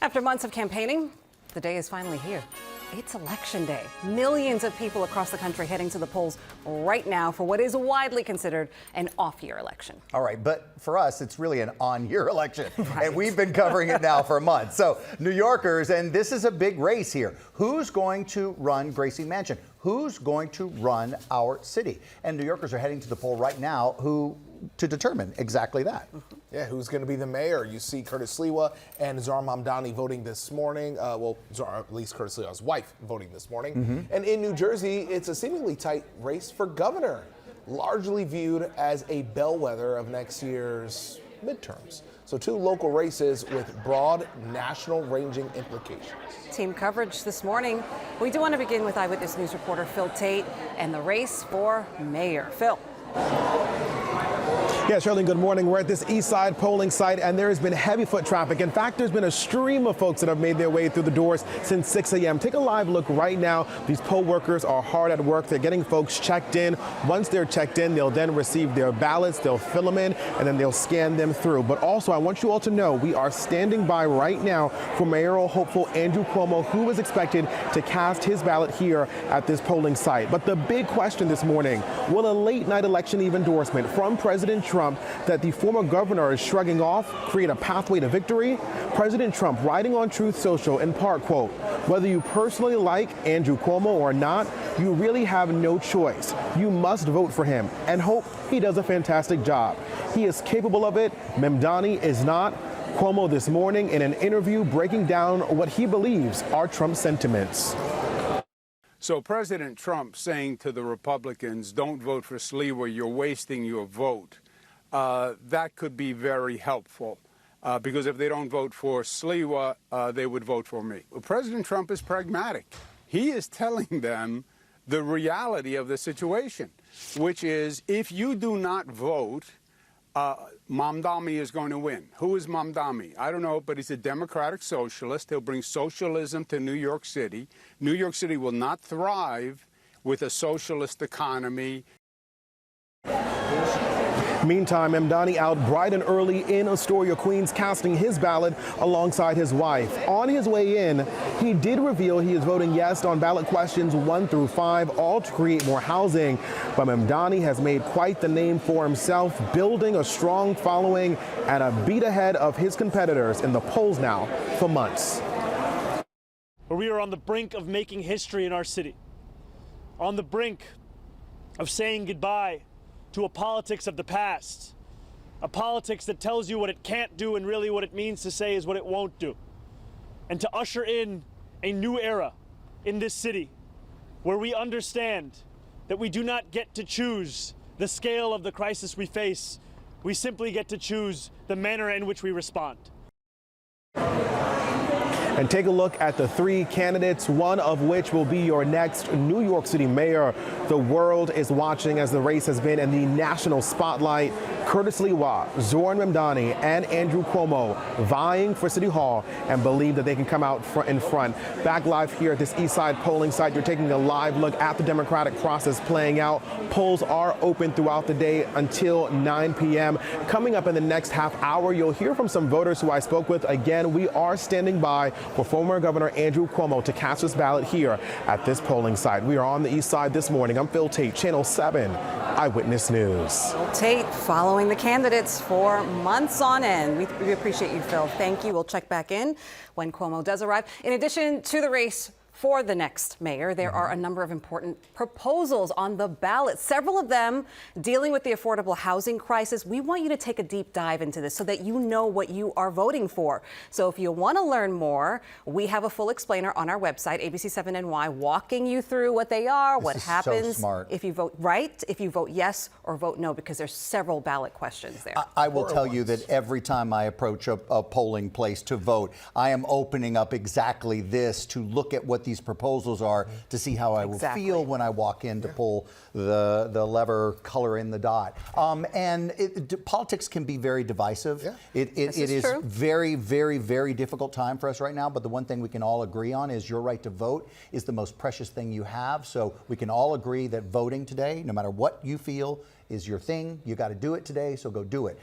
After months of campaigning, the day is finally here. It's Election Day. Millions of people across the country heading to the polls right now for what is widely considered an off-year election. All right, but for us, it's really an on-year election. Right. And we've been covering it now for months. So New Yorkers, and this is a big race here. Who's going to run Gracie Mansion? Who's going to run our city? And New Yorkers are heading to the poll right now to determine exactly that. Yeah, who's going to be the mayor? You see Curtis Sliwa and Zohran Mamdani voting this morning. At least Curtis Sliwa's wife voting this morning. And in New Jersey, it's a seemingly tight race for governor, largely viewed as a bellwether of next year's midterms. So two local races with broad national ranging implications. Team coverage this morning. We do want to begin with Eyewitness News reporter Phil Taitt and the race for mayor. Phil. Yeah, Shirley, good morning. We're at this east side polling site, and there has been heavy foot traffic. In fact, there's been a stream of folks that have made their way through the doors since 6 a.m. Take a live look right now. These poll workers are hard at work. They're getting folks checked in. Once they're checked in, they'll then receive their ballots. They'll fill them in, and then they'll scan them through. But also, I want you all to know we are standing by right now for mayoral hopeful Andrew Cuomo, who is expected to cast his ballot here at this polling site. But the big question this morning, will a late-night election eve endorsement from President Trump that the former governor is shrugging off create a pathway to victory? President Trump writing on Truth Social in part, quote, "Whether you personally like Andrew Cuomo or not, you really have no choice. You must vote for him and hope he does a fantastic job. He is capable of it. Mamdani is not." Cuomo this morning in an interview breaking down what he believes are Trump's sentiments. So President Trump saying to the Republicans, don't vote for Sliwa, you're wasting your vote. That could be very helpful because if they don't vote for Sliwa, they would vote for me. Well, President Trump is pragmatic. He is telling them the reality of the situation, which is if you do not vote, Mamdani is going to win. Who is Mamdani? I don't know, but he's a democratic socialist. He'll bring socialism to New York City. New York City will not thrive with a socialist economy. Meantime, Mamdani out bright and early in Astoria, Queens, casting his ballot alongside his wife. On his way in, he did reveal he is voting yes on ballot questions 1 through 5, all to create more housing. But Mamdani has made quite the name for himself, building a strong following and a beat ahead of his competitors in the polls now for months. We are on the brink of making history in our city, on the brink of saying goodbye to a politics of the past, a politics that tells you what it can't do and really what it means to say is what it won't do, and to usher in a new era in this city where we understand that we do not get to choose the scale of the crisis we face. We simply get to choose the manner in which we respond. And take a look at the 3 candidates, one of which will be your next New York City mayor. The world is watching as the race has been in the national spotlight. Curtis Sliwa, Zohran Mamdani, and Andrew Cuomo vying for City Hall and believe that they can come out in front. Back live here at this East Side polling site, you're taking a live look at the Democratic process playing out. Polls are open throughout the day until 9 p.m. Coming up in the next half hour, you'll hear from some voters who I spoke with. Again, we are standing by for former Governor Andrew Cuomo to cast his ballot here at this polling site. We are on the East Side this morning. I'm Phil Taitt, Channel 7 Eyewitness News. Phil Taitt following the candidates for months on end. We appreciate you, Phil. Thank you. We'll check back in when Cuomo does arrive. In addition to the race for the next mayor, there are a number of important proposals on the ballot, several of them dealing with the affordable housing crisis. We want you to take a deep dive into this so that you know what you are voting for. So if you want to learn more, we have a full explainer on our website, ABC7NY, walking you through what they are, what happens so smart. if you vote right, if you vote yes or vote no, because there's several ballot questions there. I will tell you that every time I approach a polling place to vote, I am opening up exactly this to look at what these proposals are to see how I will feel when I walk in to pull the lever, color in the dot. Politics can be very divisive. It is very, very, very difficult time for us right now, but the one thing we can all agree on is your right to vote is the most precious thing you have. So we can all agree that voting today, no matter what you feel is your thing, you got to do it today, so go do it.